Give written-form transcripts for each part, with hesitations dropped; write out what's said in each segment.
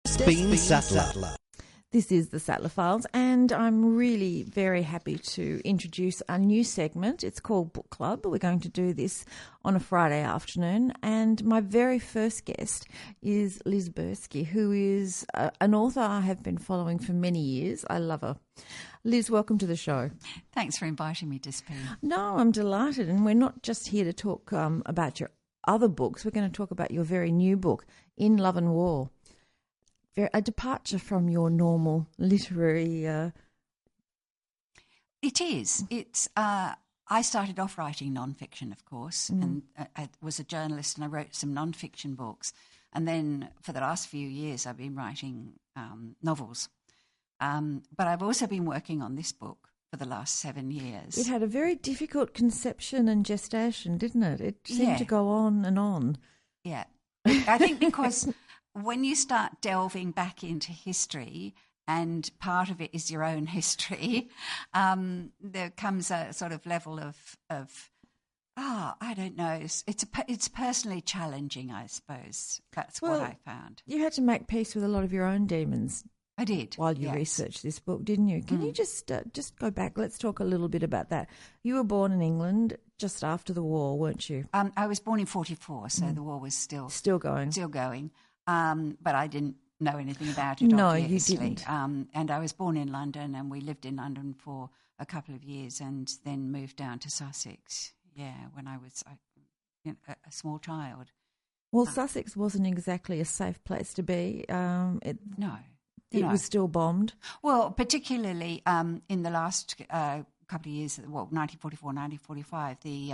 Sattler. This is the Sattler Files, and I'm really very happy to introduce a new segment. It's called Book Club. We're going to do this on a Friday afternoon, and my very first guest is Liz Byrski, who is an author I have been following for many years. I love her. Liz, welcome to the show. Thanks for inviting me to speak. No, I'm delighted, and we're not just here to talk about your other books. We're going to talk about your very new book, In Love and War. A departure from your normal literary... It is. It's. I started off writing non-fiction, of course, and I was a journalist and I wrote some non-fiction books. And then for the last few years I've been writing novels. But I've also been working on this book for the last 7 years. It had a very difficult conception and gestation, didn't it? It seemed to go on and on. Yeah. I think because... when you start delving back into history, and part of it is your own history, there comes a sort of level of I don't know. It's personally challenging, I suppose. That's what I found. You had to make peace with a lot of your own demons. I did. While you researched this book, didn't you? Can you just go back? Let's talk a little bit about that. You were born in England just after the war, weren't you? I was born in 1944, so the war was still going. Still going. But I didn't know anything about it, obviously. You didn't. And I was born in London, and we lived in London for a couple of years and then moved down to Sussex, when I was a small child. Well, Sussex wasn't exactly a safe place to be. It was still bombed. Well, particularly in the last couple of years, 1944, 1945, the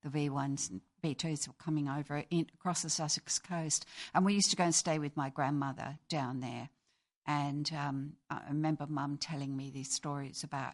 V1s and B2s were coming over across the Sussex coast, and we used to go and stay with my grandmother down there. And I remember Mum telling me these stories about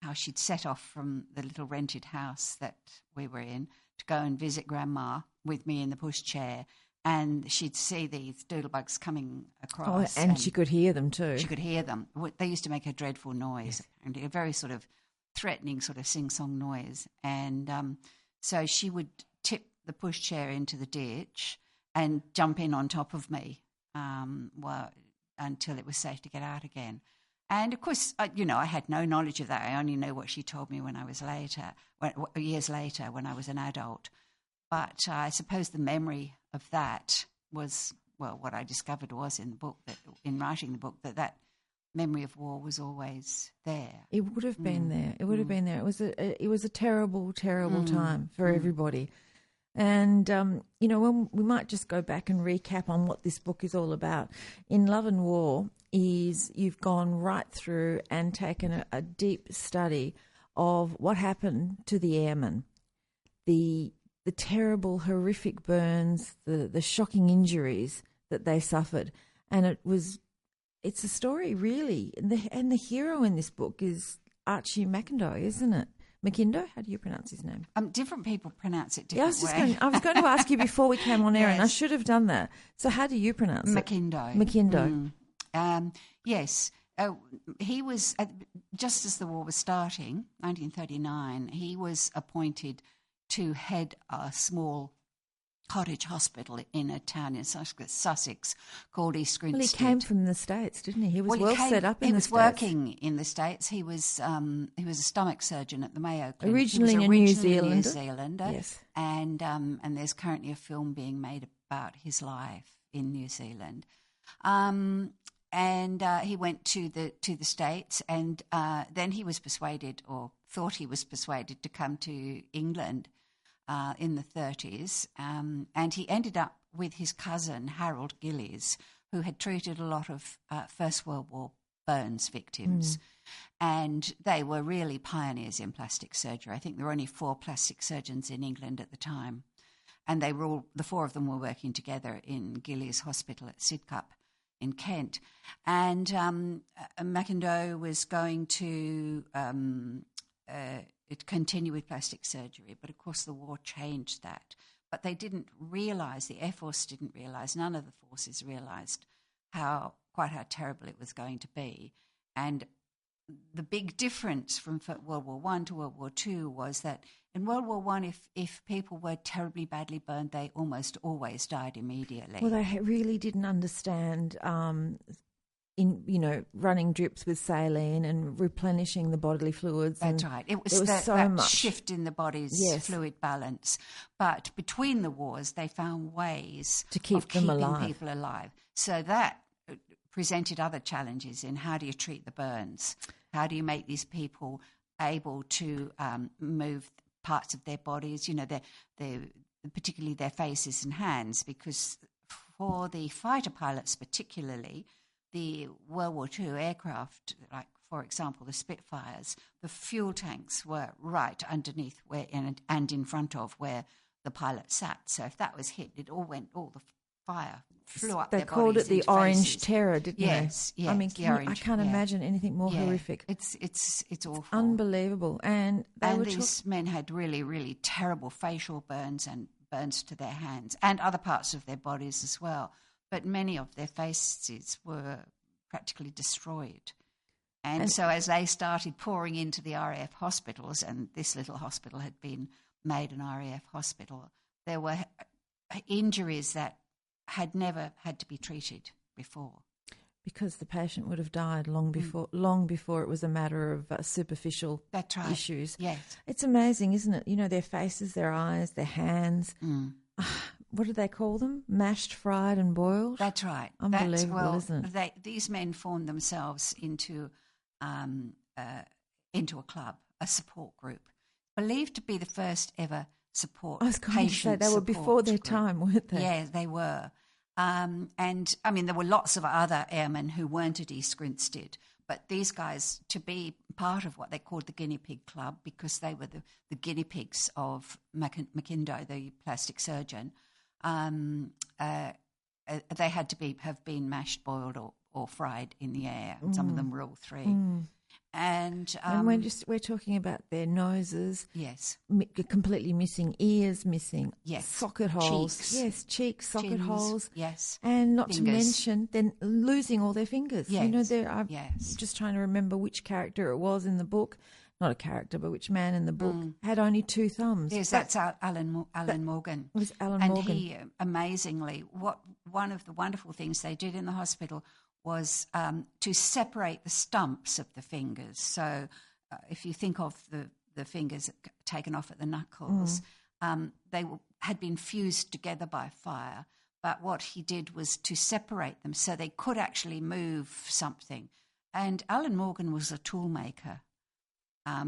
how she'd set off from the little rented house that we were in to go and visit Grandma with me in the pushchair, and she'd see these doodlebugs coming across. And she could hear them too. She could hear them. They used to make a dreadful noise, and a very sort of threatening sort of sing-song noise. And so she would tip the pushchair into the ditch and jump in on top of me until it was safe to get out again. And, of course, I had no knowledge of that. I only know what she told me when I was years later, when I was an adult. But I suppose the memory of that was, what I discovered was in the book, in writing the book, that memory of war was always there. It would have been there. It would have been there. It was a terrible, terrible time for everybody. And, when we might just go back and recap on what this book is all about. In Love and War you've gone right through and taken a deep study of what happened to the airmen, the terrible, horrific burns, the shocking injuries that they suffered. And it's a story, really. And the hero in this book is Archie McIndoe, isn't it? McIndoe? How do you pronounce his name? Different people pronounce it differently. I was going to ask you before we came on air, and I should have done that. So how do you pronounce it? McIndoe. Yes. He was, just as the war was starting, 1939, he was appointed to head a small cottage hospital in a town in Sussex called East Grinstead. Well, he came from the States, didn't he? He was set up in the States. He was working in the States. He was a stomach surgeon at the Mayo Clinic. Originally a New Zealander. Yes. And there's currently a film being made about his life in New Zealand. And he went to the States, and then he was persuaded, or thought he was persuaded, to come to England in the 1930s, and he ended up with his cousin Harold Gillies, who had treated a lot of First World War burns victims, and they were really pioneers in plastic surgery. I think there were only 4 plastic surgeons in England at the time, and the 4 of them were working together in Gillies Hospital at Sidcup in Kent. And McIndoe was going to continue with plastic surgery, but of course the war changed that. But they didn't realise, the Air Force didn't realise, none of the forces realised quite how terrible it was going to be. And the big difference from World War I to World War II was that in World War I, if people were terribly badly burned, they almost always died immediately. Well, they really didn't understand running drips with saline and replenishing the bodily fluids. That's right. It was so that much shift in the body's fluid balance. But between the wars, they found ways to keep them alive. People alive. So that presented other challenges in how do you treat the burns? How do you make these people able to move parts of their bodies, particularly their faces and hands, because for the fighter pilots particularly, the World War II aircraft, like, for example, the Spitfires, the fuel tanks were right underneath and in front of where the pilot sat. So if that was hit, all the fire flew up their bodies. They called it the Orange Terror, didn't they? Yes. I mean, I can't imagine anything more horrific. It's awful. Unbelievable. And these men had really, really terrible facial burns and burns to their hands and other parts of their bodies as well. But many of their faces were practically destroyed. And so as they started pouring into the RAF hospitals, and this little hospital had been made an RAF hospital, there were injuries that had never had to be treated before. Because the patient would have died long before it was a matter of superficial issues. Yes. It's amazing, isn't it? Their faces, their eyes, their hands. What do they call them? Mashed, fried and boiled? That's right. Unbelievable, isn't it? These men formed themselves into a club, a support group, believed to be the first ever support. I was going to say they were before their time, weren't they? Yeah, they were. And, I mean, there were lots of other airmen who weren't at East Grinstead, but these guys, to be part of what they called the Guinea Pig Club, because they were the guinea pigs of Mackindo, the plastic surgeon, they had to have been mashed, boiled or fried in the air. Some of them were all three. And we're talking about their noses, yes, completely missing ears, missing socket holes, cheeks, socket holes, yes, and not fingers. To mention then losing all their fingers. Yes. I'm just trying to remember which character it was in the book. Not a character, but which man in the book had only two thumbs. Yes, that's Alan Morgan. It was Alan and Morgan. And he, amazingly, one of the wonderful things they did in the hospital was to separate the stumps of the fingers. So if you think of the fingers taken off at the knuckles, they had been fused together by fire. But what he did was to separate them so they could actually move something. And Alan Morgan was a tool maker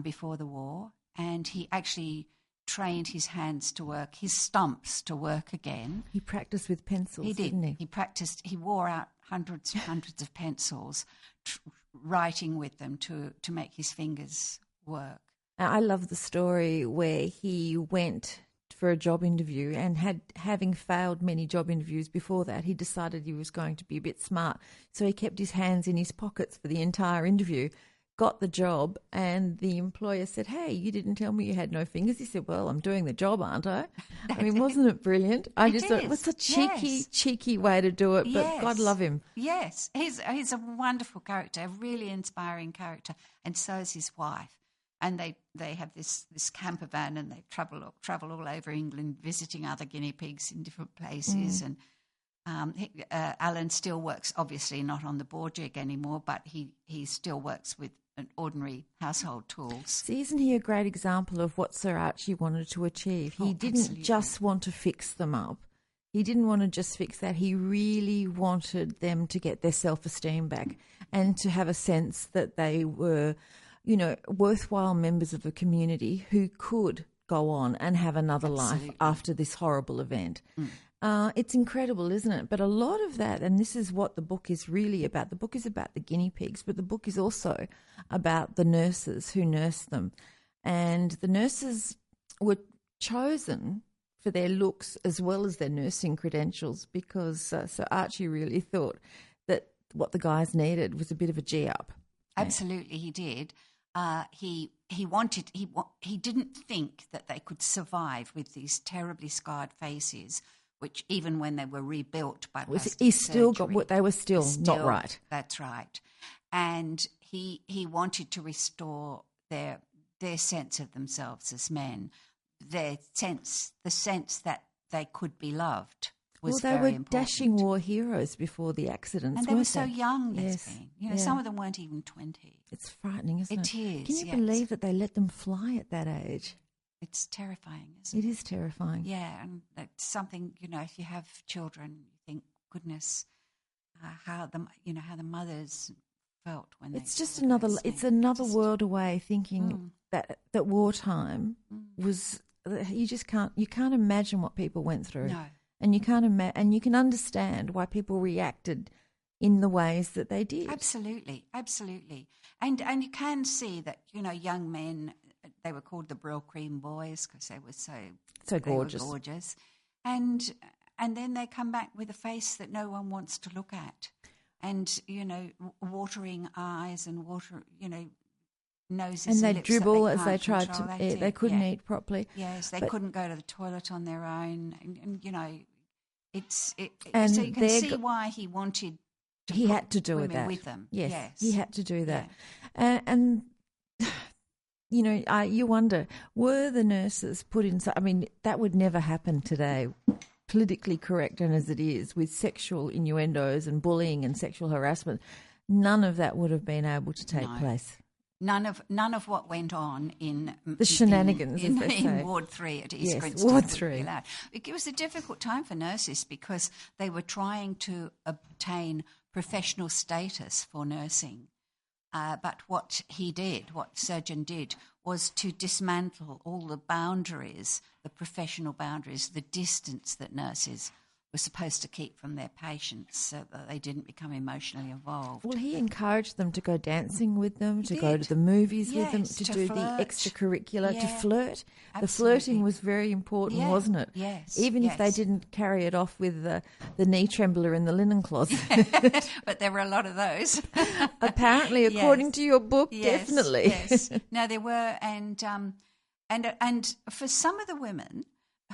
before the war, and he actually trained his hands to work, his stumps to work again. He practiced with pencils, didn't he? He practiced. He wore out hundreds of pencils, writing with them to make his fingers work. I love the story where he went for a job interview and having failed many job interviews before that, he decided he was going to be a bit smart. So he kept his hands in his pockets for the entire interview, got the job, and the employer said, "Hey, you didn't tell me you had no fingers." He said, "Well, I'm doing the job, aren't I?" I mean, wasn't it brilliant? I just thought it was a cheeky way to do it, but God love him. Yes, he's a wonderful character, a really inspiring character, and so is his wife. And they have this camper van, and they travel all over England, visiting other guinea pigs in different places. And Alan still works, obviously not on the boar jig anymore, but he still works with an ordinary household tools. See, isn't he a great example of what Sir Archie wanted to achieve? He didn't just want to fix them up. He didn't want to just fix that. He really wanted them to get their self-esteem back and to have a sense that they were, worthwhile members of the community who could go on and have another life after this horrible event. It's incredible, isn't it? But a lot of that, and this is what the book is really about. The book is about the guinea pigs, but the book is also about the nurses who nursed them. And the nurses were chosen for their looks as well as their nursing credentials because Sir Archie really thought that what the guys needed was a bit of a G-up. Absolutely, he did. He didn't think that they could survive with these terribly scarred faces, which even when they were rebuilt by plastic surgery, they were still not right. That's right. And he wanted to restore their sense of themselves as men, the sense that they could be loved was they very were important. dashing war heroes before the accidents, and they were so young, Yes. Lesbian. You know, some of them weren't even 20. It's frightening, isn't it? It is, Can you yes. believe that they let them fly at that age? It's terrifying, isn't it? It is terrifying. Yeah, and that's something, you know, if you have children, you think, goodness, how the mothers felt when It's they just saw another. those It's things. another world away. Thinking that wartime was. You can't imagine what people went through. No. And you can't and you can understand why people reacted in the ways that they did. Absolutely, absolutely. And you can see that, you know, young men, they were called the Brill Cream Boys because they were so gorgeous. They were gorgeous. And then they come back with a face that no one wants to look at. And, you know, watering eyes and noses and they lips dribble that as they tried control. to eat. They couldn't eat properly. Yes, they couldn't go to the toilet on their own. And you know, And so you can see why he wanted to he put had to do women that. with them. Yes, he had to do that. Yeah. And you know, you wonder, were the nurses put in... I mean, that would never happen today, politically correct and as it is, with sexual innuendos and bullying and sexual harassment. None of that would have been able to take place. None of what went on in the shenanigans in Ward 3 at East Grinstead Ward would 3. be allowed. It was a difficult time for nurses because they were trying to obtain professional status for nursing. But what surgeon did, was to dismantle all the boundaries, the professional boundaries, the distance that nurses were supposed to keep from their patients so that they didn't become emotionally involved. Well, he encouraged them to go dancing with them, to go to the movies with them, to do flirt. the extracurricular, to flirt. Absolutely. The flirting was very important, wasn't it? Yes. Even if they didn't carry it off with the knee trembler in the linen closet. But there were a lot of those. Apparently, according to your book, yes, definitely. Yes. Now, there were, and for some of the women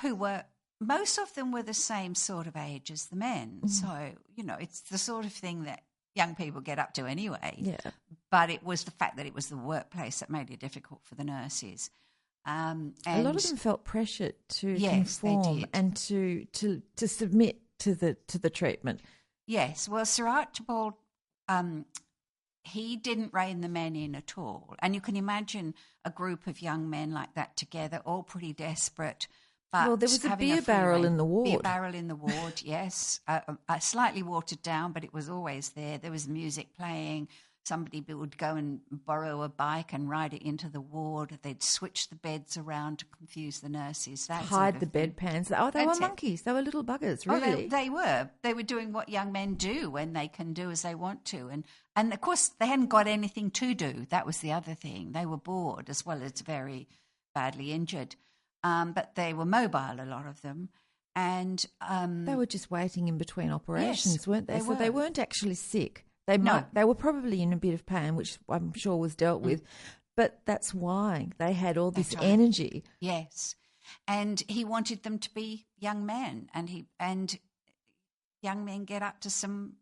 who were, most of them were the same sort of age as the men. Mm. So, you know, it's the sort of thing that young people get up to anyway. Yeah. But it was the fact that it was the workplace that made it difficult for the nurses. And a lot of them felt pressured to conform they did. And to submit to the treatment. Yes. Well, Sir Archibald, he didn't rein the men in at all. And you can imagine a group of young men like that together, all pretty desperate. But well, there was a beer barrel in the ward. Beer barrel in the ward, yes. Slightly watered down, but it was always there. There was music playing. Somebody would go and borrow a bike and ride it into the ward. They'd switch the beds around to confuse the nurses. Hide the bedpans. Oh, they were monkeys. They were little buggers, really. Oh, they were. They were doing what young men do when they can do as they want to. And of course, they hadn't got anything to do. That was the other thing. They were bored as well as very badly injured. But they were mobile, a lot of them. And they were just waiting in between operations, weren't they? So they weren't actually sick. They were probably in a bit of pain, which I'm sure was dealt with. But that's why they had all this energy. Yes. And he wanted them to be young men. And young men get up to some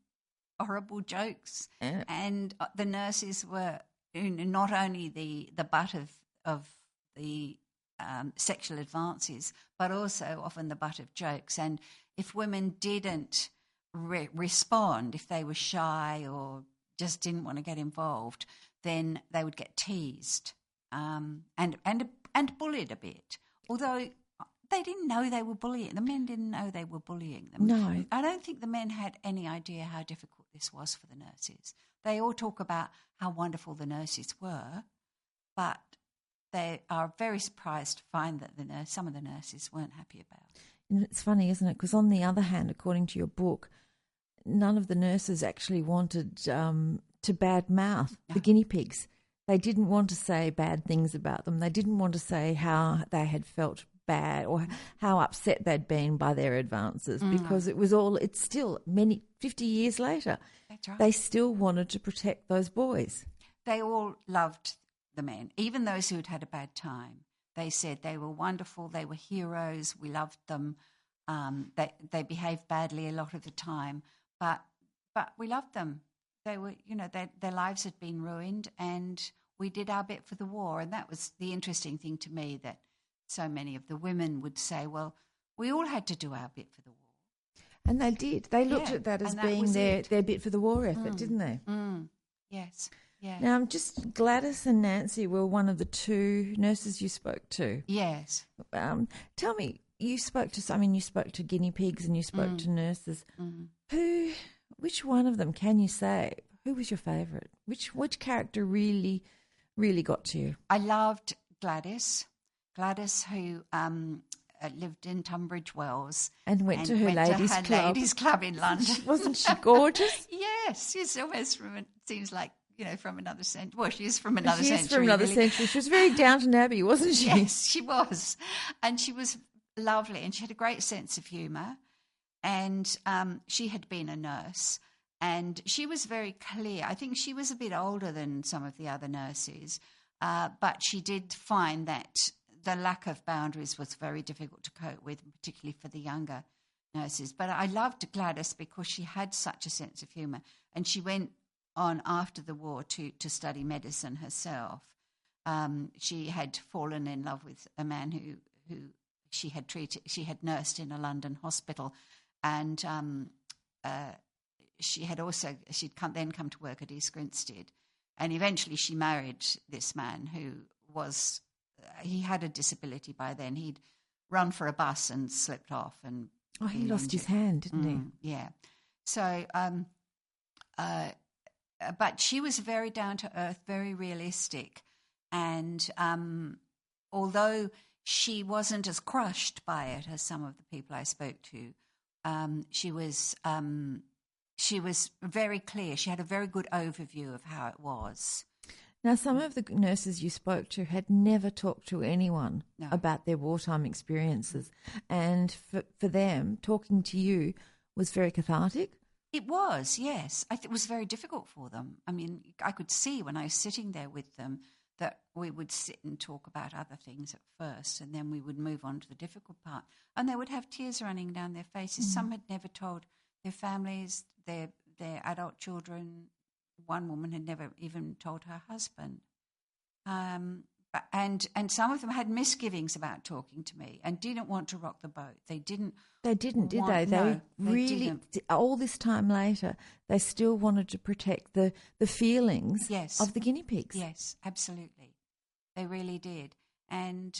horrible jokes. Yeah. And the nurses were not only the butt of the sexual advances, but also often the butt of jokes. And if women didn't respond, if they were shy or just didn't want to get involved, then they would get teased and bullied a bit. Although they didn't know they were bullying. The men didn't know they were bullying them. No. I don't think the men had any idea how difficult this was for the nurses. They all talk about how wonderful the nurses were, but they are very surprised to find that some of the nurses weren't happy about it. And it's funny, isn't it? Because on the other hand, according to your book, none of the nurses actually wanted to badmouth the guinea pigs. They didn't want to say bad things about them. They didn't want to say how they had felt bad or how upset they'd been by their advances because it's still 50 years later. That's right. They still wanted to protect those boys. They all loved the men, even those who had had a bad time. They said they were wonderful, they were heroes, we loved them. They behaved badly a lot of the time, but we loved them. They were, their lives had been ruined, and we did our bit for the war. And that was the interesting thing to me, that so many of the women would say, well, we all had to do our bit for the war. And they did. They looked at that as being their bit for the war effort, didn't they? Yes. Yeah. Now, just Gladys and Nancy were one of the two nurses you spoke to. Yes. Tell me, you spoke to guinea pigs and you spoke to nurses. Which one of them can you say? Who was your favourite? Which character really, really got to you? I loved Gladys. Gladys, who lived in Tunbridge Wells. And went to her ladies' club. Ladies' club in London. Wasn't she gorgeous? Yes, she's almost seems like, from another century. Well, she is from another century. She is from another century. She was very Downton Abbey, wasn't she? Yes, she was. And she was lovely, and she had a great sense of humour. And she had been a nurse, and she was very clear. I think she was a bit older than some of the other nurses, but she did find that the lack of boundaries was very difficult to cope with, particularly for the younger nurses. But I loved Gladys because she had such a sense of humour, and she went on after the war to study medicine herself. She had fallen in love with a man who she had nursed in a London hospital, and she'd then come to work at East Grinstead, and eventually she married this man who was he had a disability by then. He'd run for a bus and slipped off, and he lost his hand, didn't he? Yeah. So, but she was very down to earth, very realistic, and although she wasn't as crushed by it as some of the people I spoke to, she was very clear. She had a very good overview of how it was. Now, some of the nurses you spoke to had never talked to anyone about their wartime experiences, and for them, talking to you was very cathartic. It was, yes. It was very difficult for them. I mean, I could see when I was sitting there with them that we would sit and talk about other things at first, and then we would move on to the difficult part. And they would have tears running down their faces. Mm. Some had never told their families, their adult children. One woman had never even told her husband. And some of them had misgivings about talking to me and didn't want to rock the boat. They didn't, did they? They really, didn't. All this time later, they still wanted to protect the feelings of the guinea pigs. Yes, absolutely. They really did. And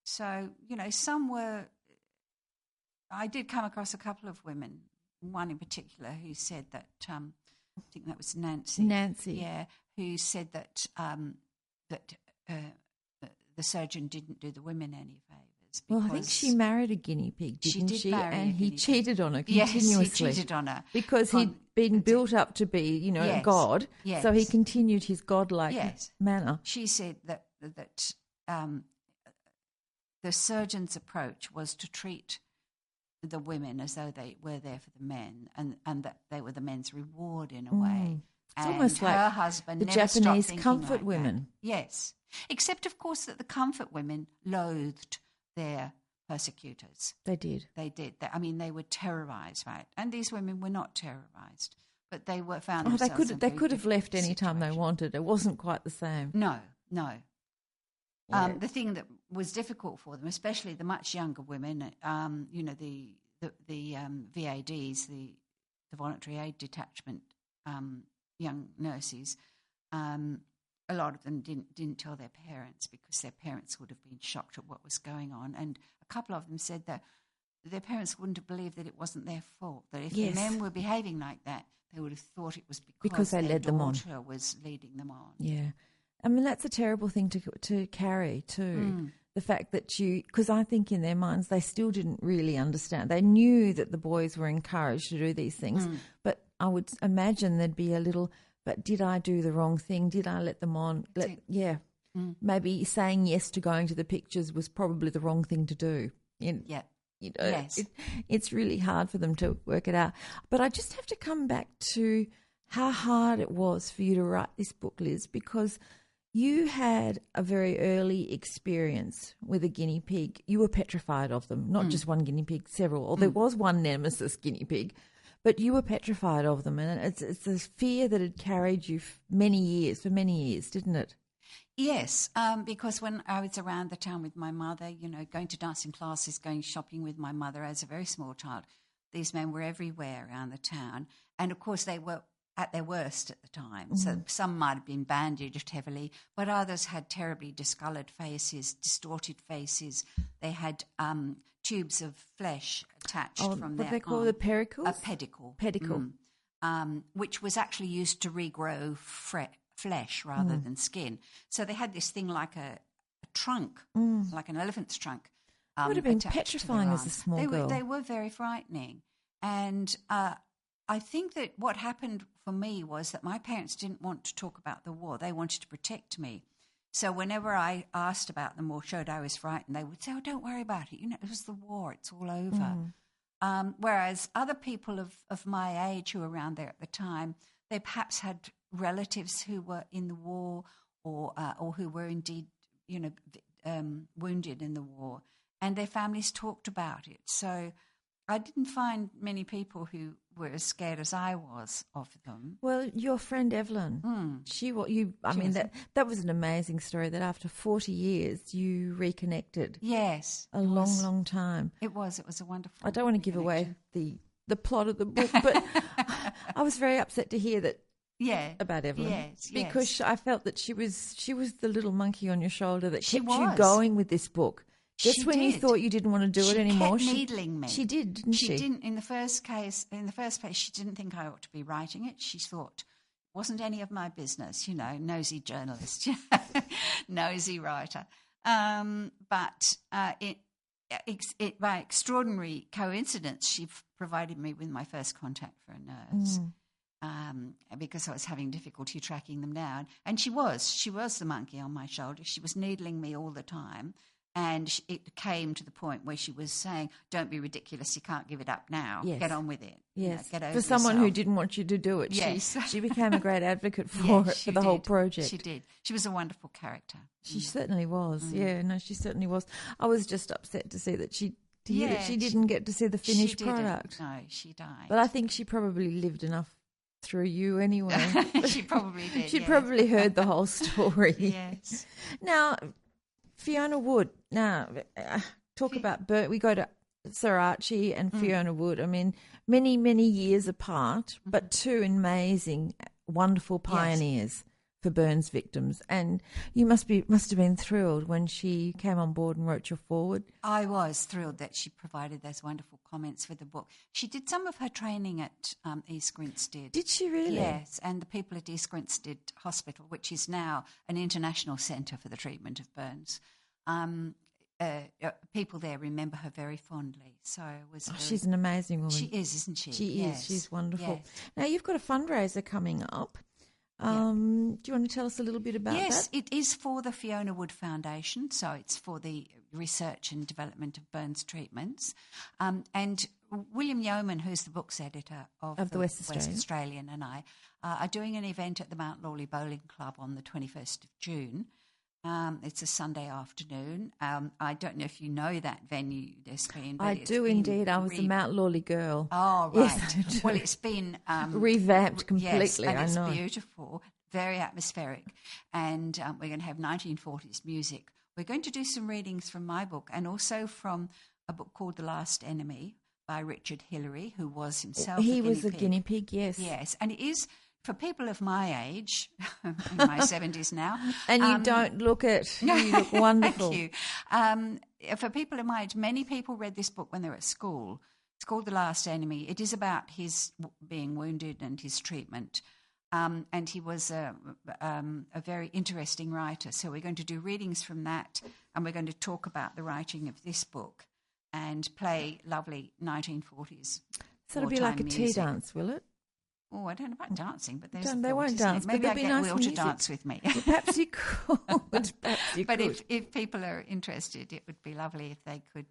so, some were... I did come across a couple of women, one in particular who said that... I think that was Nancy. Yeah, who said that the surgeon didn't do the women any favours. Well, I think she married a guinea pig, didn't she? And he cheated on her continuously. Yes, he cheated on her. Because he'd been built up to be, a god, so he continued his godlike manner. She said that the surgeon's approach was to treat the women as though they were there for the men, and that they were the men's reward in a way. It's and almost like her husband the never Japanese stopped comfort like women. That. Yes, except of course that the comfort women loathed their persecutors. They did. They were terrorised, right? And these women were not terrorised, but they were found themselves. They could have left any time they wanted. It wasn't quite the same. No. Yeah. The thing that was difficult for them, especially the much younger women, the VADs, the voluntary aid detachment, young nurses, a lot of them didn't tell their parents because their parents would have been shocked at what was going on. And a couple of them said that their parents wouldn't have believed that it wasn't their fault, that if the men were behaving like that, they would have thought it was because they led them on. Their daughter was leading them on. Yeah. I mean, that's a terrible thing to carry too. The fact that because I think in their minds they still didn't really understand. They knew that the boys were encouraged to do these things, but I would imagine there'd be a little, but did I do the wrong thing? Did I let them on? Maybe saying yes to going to the pictures was probably the wrong thing to do. It's really hard for them to work it out. But I just have to come back to how hard it was for you to write this book, Liz, because you had a very early experience with a guinea pig. You were petrified of them, not just one guinea pig, several. Or there was one nemesis guinea pig, but you were petrified of them. And it's a fear that had carried you for many years, didn't it? Yes, because when I was around the town with my mother, going to dancing classes, going shopping with my mother as a very small child, these men were everywhere around the town. And, of course, they were at their worst at the time. Mm-hmm. So some might have been bandaged heavily, but others had terribly discoloured faces, distorted faces. They had tubes of flesh attached from their what they call the pedicles? A pedicle. Pedicle. Which was actually used to regrow flesh rather than skin. So they had this thing like a trunk, like an elephant's trunk. It would have been petrifying as a small girl. They were very frightening. And I think that what happened for me was that my parents didn't want to talk about the war. They wanted to protect me. So whenever I asked about them or showed I was frightened, they would say, "Oh, don't worry about it. It was the war. It's all over." Whereas other people of my age who were around there at the time, they perhaps had relatives who were in the war or who were indeed, wounded in the war, and their families talked about it. So I didn't find many people who were as scared as I was of them. Well, your friend Evelyn, that was an amazing story that after 40 years you reconnected. Yes. A long time. It was a wonderful I don't want to give away the plot of the book, but I was very upset to hear that about Evelyn. Yes, because I felt that she was the little monkey on your shoulder that kept you was. going with this book. Just when you thought you didn't want to do it anymore. She kept needling me. She did, didn't she? She didn't. In the first place, she didn't think I ought to be writing it. She thought it wasn't any of my business, nosy journalist, nosy writer. But by extraordinary coincidence, she provided me with my first contact for a nurse. Because I was having difficulty tracking them down. And she was the monkey on my shoulder. She was needling me all the time. And it came to the point where she was saying, "Don't be ridiculous. You can't give it up now. Yes. Get on with it. Yes. Get over for someone yourself." who didn't want you to do it. Yes. She became a great advocate for the whole project. She did. She was a wonderful character. She certainly was. Yeah, no, she certainly was. I was just upset to see that she didn't get to see the finished product. No, she died. But I think she probably lived enough through you anyway. She probably did. She probably heard the whole story. Yes. Now, Fiona Wood. Now, talk about we go to Sir Archie and Fiona Wood. I mean, many, many years apart, but two amazing, wonderful pioneers for burns victims. And you must have been thrilled when she came on board and wrote your foreword. I was thrilled that she provided those wonderful comments for the book. She did some of her training at East Grinstead. Did she really? Yes, and the people at East Grinstead Hospital, which is now an international centre for the treatment of burns. People there remember her very fondly. So it was. She's an amazing woman. She is, isn't she? She is. She's wonderful. Yes. Now you've got a fundraiser coming up. Do you want to tell us a little bit about that? Yes, it is for the Fiona Wood Foundation, so it's for the research and development of burns treatments. And William Yeoman, who's the books editor of the West Australian, and I are doing an event at the Mount Lawley Bowling Club on the 21st of June. It's a Sunday afternoon. I don't know if you know that venue, Despine. I do indeed. I was a Mount Lawley girl. Oh, right. Yes, well, it's been revamped completely. Yes, and I it's know. beautiful, very atmospheric. And we're going to have 1940s music. We're going to do some readings from my book and also from a book called The Last Enemy by Richard Hillary, who was himself a guinea pig, yes. Yes, and it is... For people of my age, in my 70s now. And you don't look it. You look wonderful. Thank you. For people of my age, many people read this book when they were at school. It's called The Last Enemy. It is about his being wounded and his treatment. And he was a very interesting writer. So we're going to do readings from that, and we're going to talk about the writing of this book and play lovely 1940s. So it'll be like a tea dance, will it? Oh, I don't know about dancing, but they won't dance. Maybe I get nice Will music. to dance with me. Well, perhaps you could. But if people are interested, it would be lovely if they could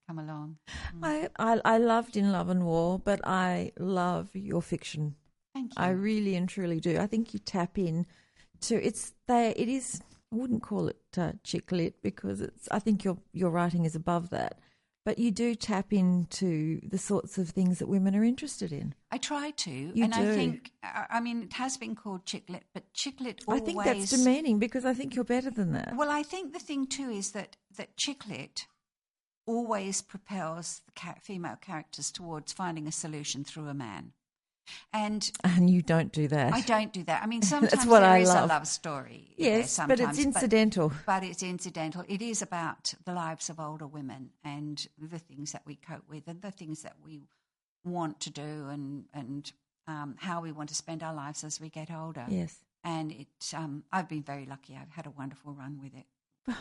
come along. I loved In Love and War, but I love your fiction. Thank you. I really and truly do. I think you tap in to it is. I wouldn't call it chick lit because I think your writing is above that. but you do tap into the sorts of things that women are interested in. I try to. You do. I think, I mean, it has been called chick lit, but chick lit always... I think that's demeaning because I think you're better than that. Well, I think the thing too is that chick lit always propels the female characters towards finding a solution through a man. And you don't do that. I don't do that. I mean, sometimes That's what there I is love. a love story. Yes, but it's incidental. But it's incidental. It is about the lives of older women and the things that we cope with and the things that we want to do and how we want to spend our lives as we get older. Yes. And I've been very lucky. I've had a wonderful run with it.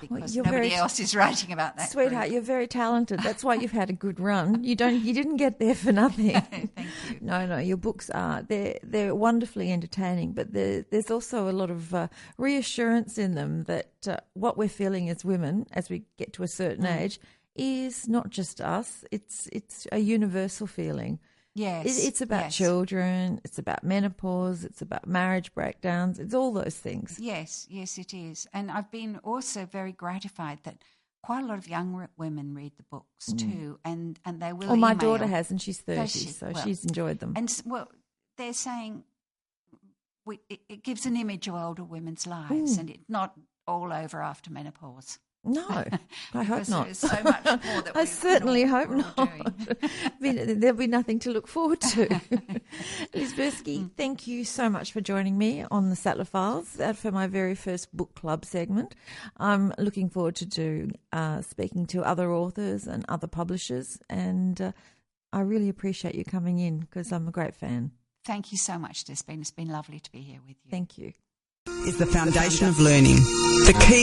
Because Well, nobody else is writing about that. Sweetheart, group. You're very talented. That's why you've had a good run. You didn't get there for nothing. Thank you. No, your books are they're wonderfully entertaining, but there's also a lot of reassurance in them that what we're feeling as women as we get to a certain age is not just us. It's a universal feeling. Yes, it's about children. It's about menopause. It's about marriage breakdowns. It's all those things. Yes, it is. And I've been also very gratified that quite a lot of young women read the books too, and they will. Well, my daughter has, and she's 30, so well, she's enjoyed them. And they're saying it gives an image of older women's lives, and it's not all over after menopause. No, I hope not. There's so much more that I certainly hope we're all not. There'll be nothing to look forward to. Liz Byrski, thank you so much for joining me on the Sattler Files for my very first book club segment. I'm looking forward to speaking to other authors and other publishers, and I really appreciate you coming in because I'm a great fan. Thank you so much, It's been lovely to be here with you. Thank you. Is the foundation of learning. The key